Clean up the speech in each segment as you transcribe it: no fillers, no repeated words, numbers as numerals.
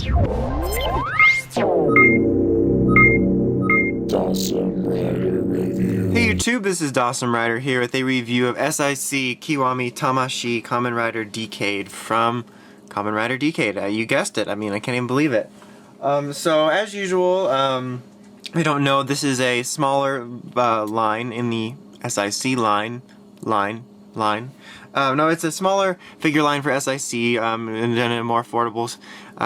Hey YouTube, this is Dawson Rider here with a review of SIC Kiwami Tamashii Kamen Rider Decade from Kamen Rider Decade. You guessed it, I mean, I can't even believe it. So as usual, I don't know, this is a smaller line in the SIC line. No, it's a smaller figure line for SIC, and then a more affordable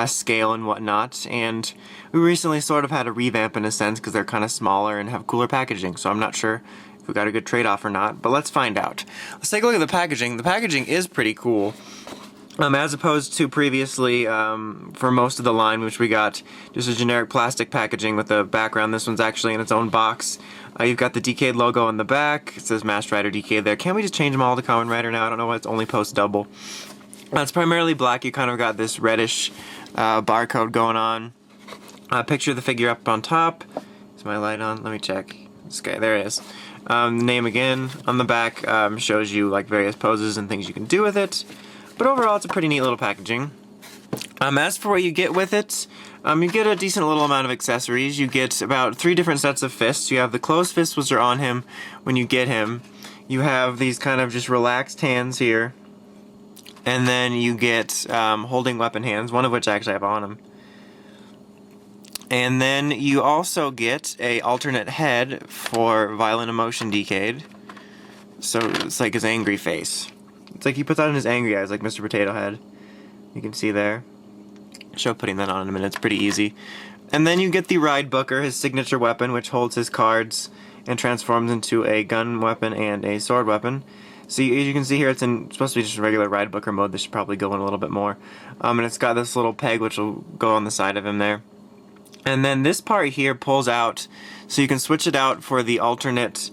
scale and whatnot. And we recently sort of had a revamp in a sense because they're kind of smaller and have cooler packaging. So I'm not sure if we got a good trade-off or not, but let's find out. Let's take a look at the packaging. The packaging is pretty cool. As opposed to previously, for most of the line, which we got just a generic plastic packaging with a background. This one's actually in its own box. You've got the Decade logo on the back. It says Master Rider Decade there. Can't we just change them all to Kamen Rider now? I don't know why it's only post double. It's primarily black. You kind of got this reddish barcode going on. Picture the figure up on top. Is my light on? Let me check. Okay, there it is. Name again on the back shows you like various poses and things you can do with it. But overall, it's a pretty neat little packaging. As for what you get with it, you get a decent little amount of accessories. You get about 3 different sets of fists. You have the closed fists, which are on him when you get him. You have these kind of just relaxed hands here. And then you get holding weapon hands, one of which I actually have on him. And then you also get a alternate head for Violent Emotion Decade. So it's like his angry face. It's like he puts on his angry eyes, like Mr. Potato Head. You can see there. Show putting that on in a minute, it's pretty easy. And then you get the Ride Booker, his signature weapon, which holds his cards and transforms into a gun weapon and a sword weapon. So as you can see here, it's supposed to be just regular Ride Booker mode. This should probably go in a little bit more. And it's got this little peg which will go on the side of him there. And then this part here pulls out, so you can switch it out for the alternate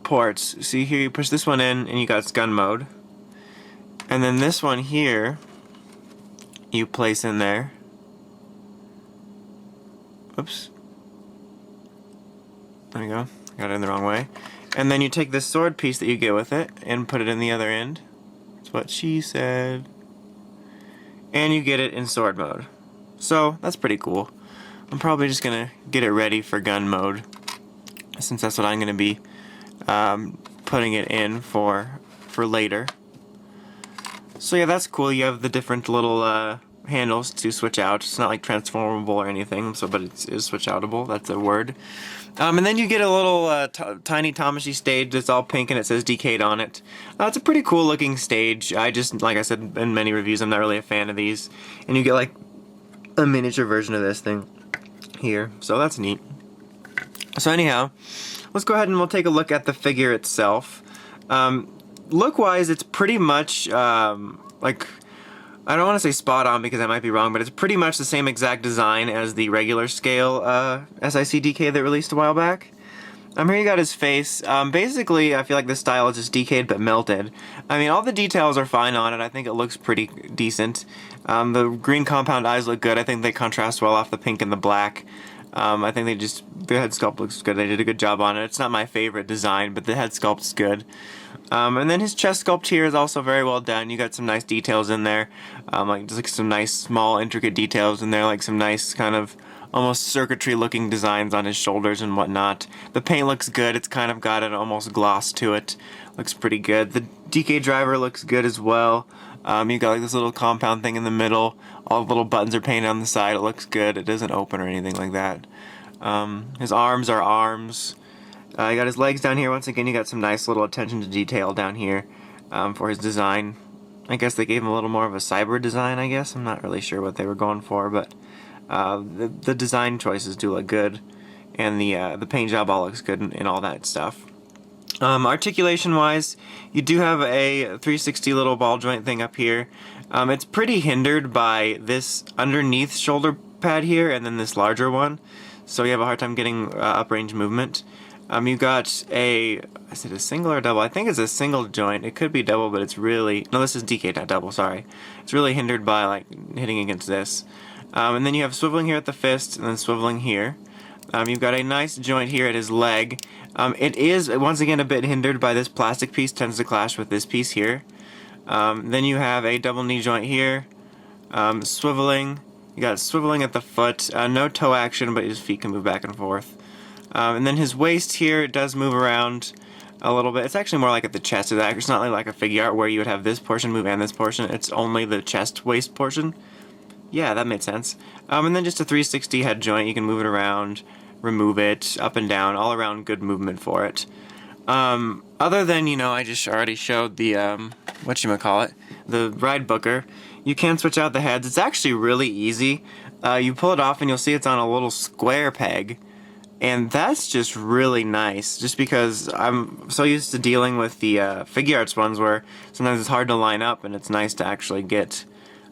ports. See here, you push this one in and you got its gun mode. And then this one here, you place in there. Oops. There you go. Got it in the wrong way. And then you take this sword piece that you get with it and put it in the other end. That's what she said. And you get it in sword mode. So that's pretty cool. I'm probably just gonna get it ready for gun mode, since that's what I'm gonna be putting it in for later. So yeah, that's cool. You have the different little handles to switch out. It's not like transformable or anything, but it is switch outable. That's a word. And then you get a little tiny Tamashii stage that's all pink and it says Decade on it. It's a pretty cool looking stage. I just, like I said in many reviews, I'm not really a fan of these. And you get like a miniature version of this thing here. So that's neat. So anyhow, let's go ahead and we'll take a look at the figure itself. Look-wise, it's pretty much, like, I don't want to say spot on because I might be wrong, but it's pretty much the same exact design as the regular scale SIC Decade that released a while back. Here you got his face. Basically, I feel like this style is just Decade but melted. I mean, all the details are fine on it. I think it looks pretty decent. The green compound eyes look good. I think they contrast well off the pink and the black. I think the head sculpt looks good. They did a good job on it. It's not my favorite design, but the head sculpt's good. And then his chest sculpt here is also very well done. You got some nice details in there, like some nice small intricate details in there, like some nice kind of almost circuitry looking designs on his shoulders and whatnot. The paint looks good. It's kind of got an almost gloss to it. Looks pretty good. The DK driver looks good as well. You got like this little compound thing in the middle. All the little buttons are painted on the side. It looks good. It doesn't open or anything like that. His arms are arms. You got his legs down here. Once again, you got some nice little attention to detail down here for his design. I guess they gave him a little more of a cyber design, I guess. I'm not really sure what they were going for, but the design choices do look good. And the paint job all looks good and all that stuff. Articulation-wise, you do have a 360 little ball joint thing up here. It's pretty hindered by this underneath shoulder pad here and then this larger one. So you have a hard time getting up-range movement. You got is it a single or double? I think it's a single joint. It could be double, but it's really, no, this is DK, not double, sorry. It's really hindered by like hitting against this. And then you have swiveling here at the fist and then swiveling here. You've got a nice joint here at his leg. It is, once again, a bit hindered by this plastic piece, tends to clash with this piece here. Then you have a double knee joint here, swiveling. You got it swiveling at the foot, no toe action, but his feet can move back and forth. And then his waist here, it does move around a little bit. It's actually more like at the chest. It's not like a figure art where you would have this portion move and this portion. It's only the chest waist portion. Yeah, that made sense. And then just a 360 head joint. You can move it around, remove it, up and down, all around good movement for it. Other than, I just already showed the, whatchamacallit, the ride booker. You can switch out the heads. It's actually really easy. You pull it off and you'll see it's on a little square peg. And that's just really nice, just because I'm so used to dealing with the figure arts ones where sometimes it's hard to line up, and it's nice to actually get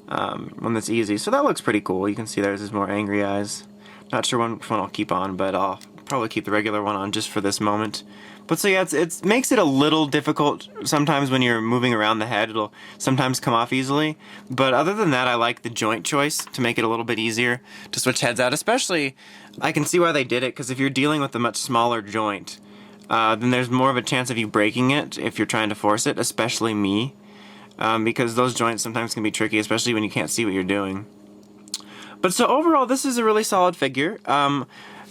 one that's easy. So that looks pretty cool. You can see there's his more angry eyes. Not sure which one I'll keep on, but I'll probably keep the regular one on just for this moment. But so yeah, it makes it a little difficult sometimes when you're moving around the head. It'll sometimes come off easily. But other than that, I like the joint choice to make it a little bit easier to switch heads out. Especially, I can see why they did it, because if you're dealing with a much smaller joint, then there's more of a chance of you breaking it if you're trying to force it, especially me. Because those joints sometimes can be tricky, especially when you can't see what you're doing. But so overall, this is a really solid figure.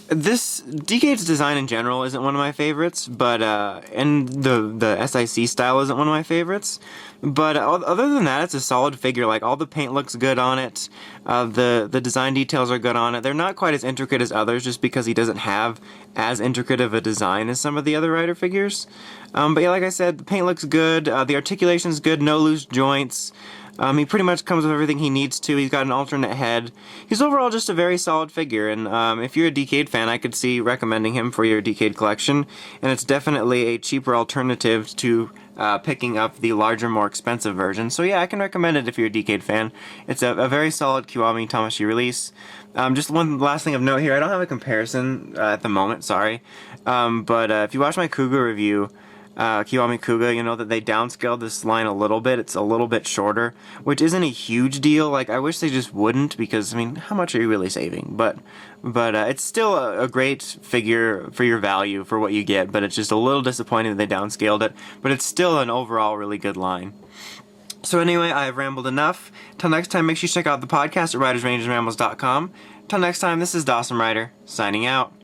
This DK's design in general isn't one of my favorites, but and the SIC style isn't one of my favorites. But other than that, it's a solid figure. Like, all the paint looks good on it. The design details are good on it. They're not quite as intricate as others, just because he doesn't have as intricate of a design as some of the other rider figures. But yeah, like I said, the paint looks good. The articulation's good. No loose joints. He pretty much comes with everything he needs to. He's got an alternate head. He's overall just a very solid figure, and if you're a Decade fan, I could see recommending him for your Decade collection, and it's definitely a cheaper alternative to picking up the larger, more expensive version. So yeah, I can recommend it if you're a Decade fan. It's a very solid Kiwami Tamashii release. Just one last thing of note here, I don't have a comparison at the moment, sorry, but if you watch my Kuga review, Kiwami Kuga, you know that they downscaled this line a little bit. It's a little bit shorter, which isn't a huge deal. Like, I wish they just wouldn't, because, I mean, how much are you really saving? But it's still a great figure for your value, for what you get, but it's just a little disappointing that they downscaled it, but it's still an overall really good line. So anyway, I've rambled enough. Till next time, make sure you check out the podcast at ridersrangersrambles.com. Till next time, this is Dawson Rider, signing out.